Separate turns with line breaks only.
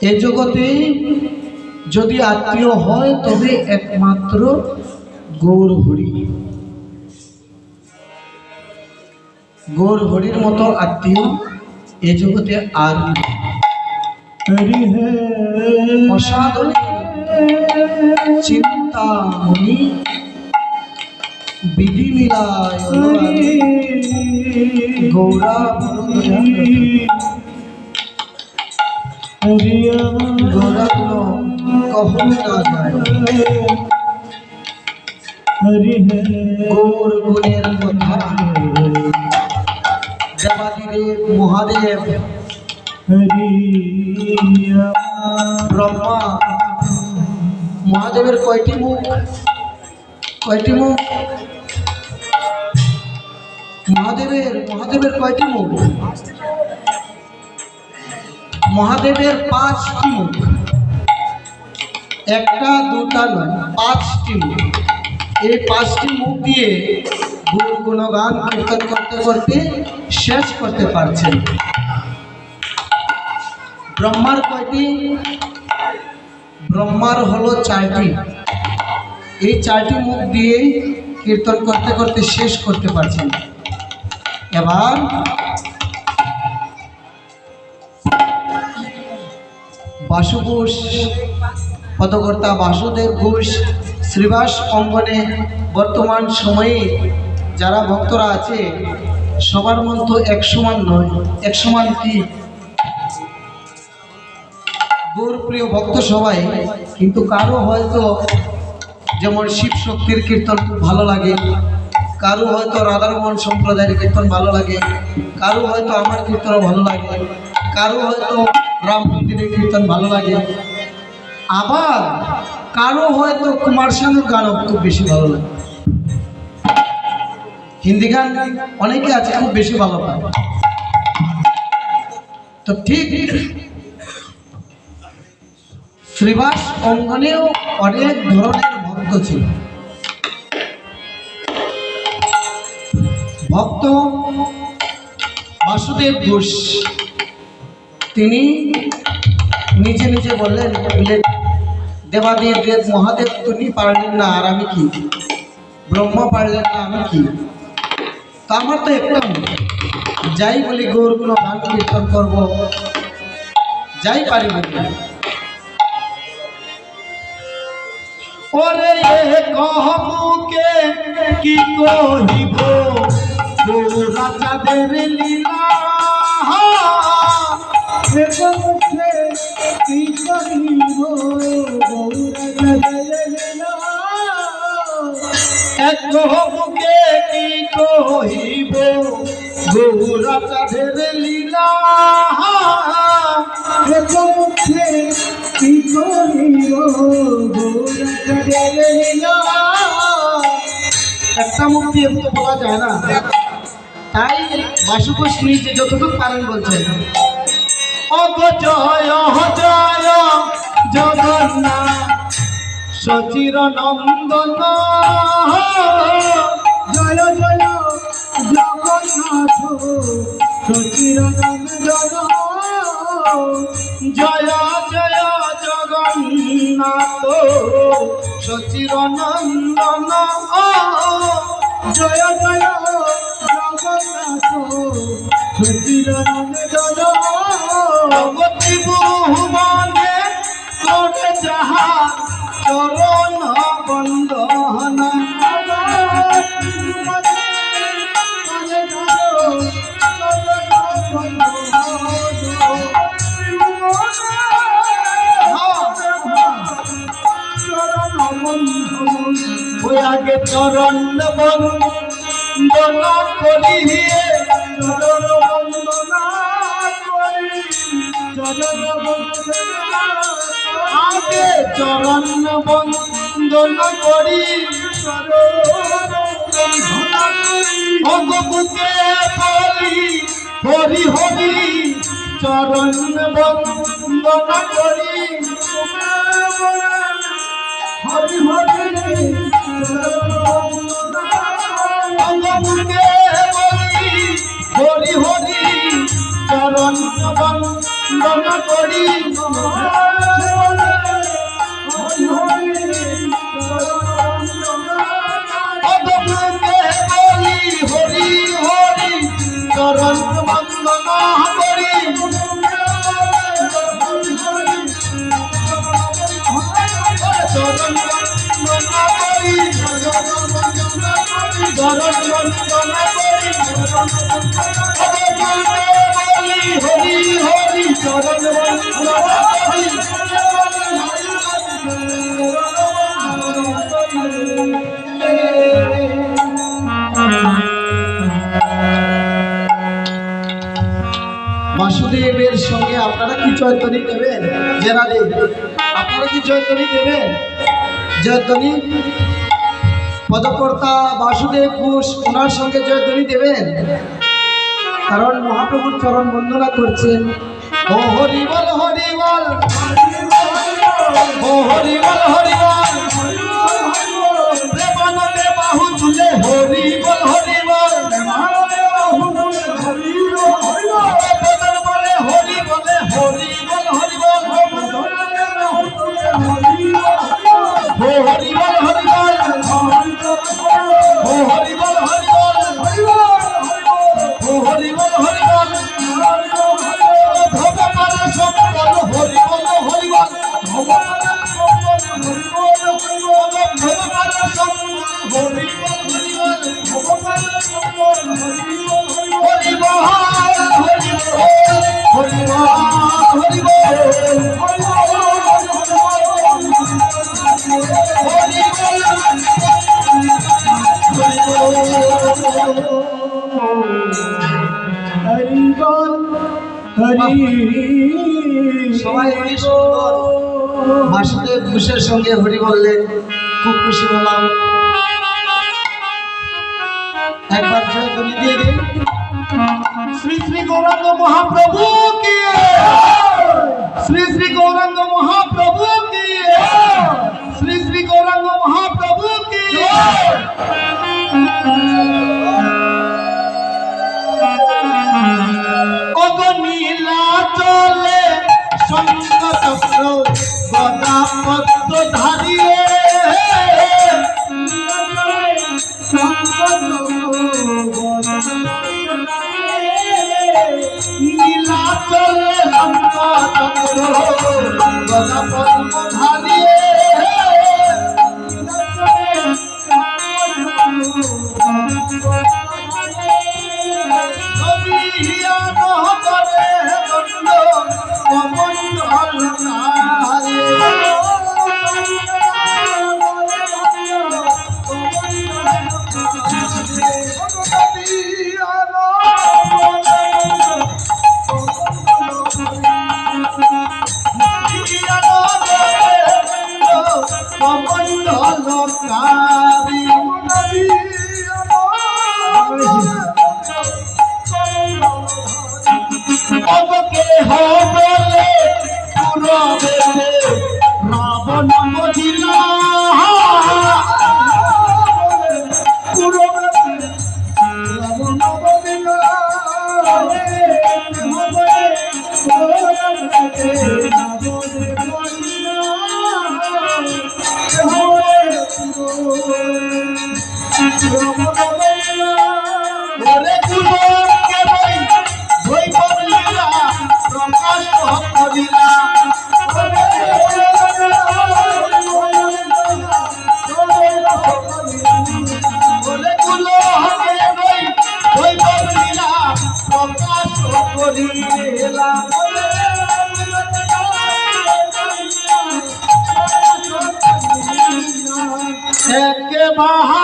এই জগতে যদি আত্মীয় হয় তবে একমাত্র গৌর হরি। গৌর হরির মতো আত্মীয় এই জগতে আর অসাধনী চিন্তামণি বিধি মিলায় গৌরা গৌরা কখনো না যায়। গৌর গুণের কথা দেবাদিদেব মহাদেব ব্রহ্মা মহাদেবের কয়টি মুখ? কয়টি মুখ? মহাদেবের কয়টি মুখ? মহাদেবের 5টি মুখ, একটা দুটা নয়, 5টি মুখ। এই 5টি মুখ দিয়ে গুরু গুণগান কীর্তন করতে করতে শেষ করতে পারছেন। ব্রহ্মার কয়টি? ব্রহ্মার হলো 4টি। এই 4টি মুখ দিয়ে কীর্তন করতে করতে শেষ করতে পারছেন। এবার বাসু ঘোষ, পদকর্তা বাসুদেব ঘোষ শ্রীবাস অঙ্গনে বর্তমান সময়ে যারা ভক্তরা আছে সবার মন তো এক সমান নয়। এক সমান কি? গৌর প্রিয় ভক্ত সবাই, কিন্তু কারো হয়তো যেমন শিব শক্তির কীর্তন খুব ভালো লাগে, কারো হয়তো রাধারমণ সম্প্রদায়ের কীর্তন ভালো লাগে, কারো হয়তো আমার কীর্তন ভালো লাগে, কারো হয়তো রাম মন্দিরের কীর্তন ভালো লাগে, আবার কারো হয়তো কুমার শানুর গানও খুব বেশি ভালো লাগে। হিন্দি গান অনেকে আছে খুব বেশি ভালো পায়। তো ঠিক শ্রীবাস অঙ্গনেও অনেক ধরনের ভক্ত ছিল। ভক্ত বাসুদেব ঘোষ তিনি নিজে নিজে বললেন, দেবাদেব দেব মহাদেব তুমি পারলেন না আর আমি কি? ব্রহ্মা পারলেন না আমি কি? তা আমার তো একটা যাই বলি গৌর গুণ গান কীর্তন করব, যাই পারি বলি। ওরে কহবুকে কি কহিব গৌরা চাঁদের লীলা, কি কহিব গৌরা চাঁদের লীলা, কহবুকে কি কহিব গৌরা চাঁদের লীলা, কি কহিব গৌরা চাঁদের লীলা। একটা মুখ দিয়ে তো বলা যায় না, তাই বাসু ঘোষ নিজে যতটুকু পারেন বলছেন, অগ জয় জয় জগন্নাথ সচির নন্দন, জয় জয় জগন্নাথ সচির নন্দন, জয় জয় জগন্নাথ সচির নন্দন, জয় জয় জগন্নাথ সচির নন্দন, ভগবতী ভুবনে করে যাহা চরণ বন্দন, আগে চরণ বন্দনা করি, চরণ বন্দনা করি, আগে চরণ বন্দনা করি, ভগবতে বলি হরি হরি, চরণ বন্দনা করি, হরি হরি ভগবতে বলি হরি হরি, চরণ বন্দনা করি অদমকে বলি হরি হরি চরণ বন্দনা করি চরণ বন্দনা করি চরণ বন্দনা করি বলি হরি হরি চরণ বন্দনা করি বাসুদেবের সঙ্গে আপনারা কি জয়ধ্বনি দেবেন? যারা দেব আপনারা কি জয়ধ্বনি দেবেন? জয়ধ্বনি পদকর্তা বাসুদেব ঘোষ ওনার সঙ্গে জয়ধ্বনি দেবেন, কারণ মহাপ্রভুর চরণ বন্দনা করছেন। ও হরি বল হরি বল, ও হরি বল হরি বল, প্রেমানন্দে বাহু তুলে হরি বল হরি বল, হরি বলে হরি বল হরি বল, ও হরি বল হরি বল, ও হরি বল হরি বল, ও হরি বল হরি বল, ভগবান সকল হরি বল হরি বল, ভগবান সকল হরি বল হরি বল, ভগবান সকল হরি বল হরি বল, হরি বল হরি বল হরি বল, সবাই কি সুন্দর বাসুদেব ঘোষের সঙ্গে হরি বললেন, খুব খুশি হলাম। একবার জয়ধ্বনি দিয়ে দিন। শ্রী শ্রী গৌরাঙ্গ মহাপ্রভু কি, শ্রী শ্রী গৌরাঙ্গ মহাপ্রভু কি, শ্রী শ্রী গৌরাঙ্গ মহাপ্রভু কি। নীলাচলে শঙ্খ চক্র গদা পদ্ম ধারিয়ে, নীলাচলে শঙ্খ চক্র গদা পদ্ম ধারিয়ে, রাবণ মদিনা মহা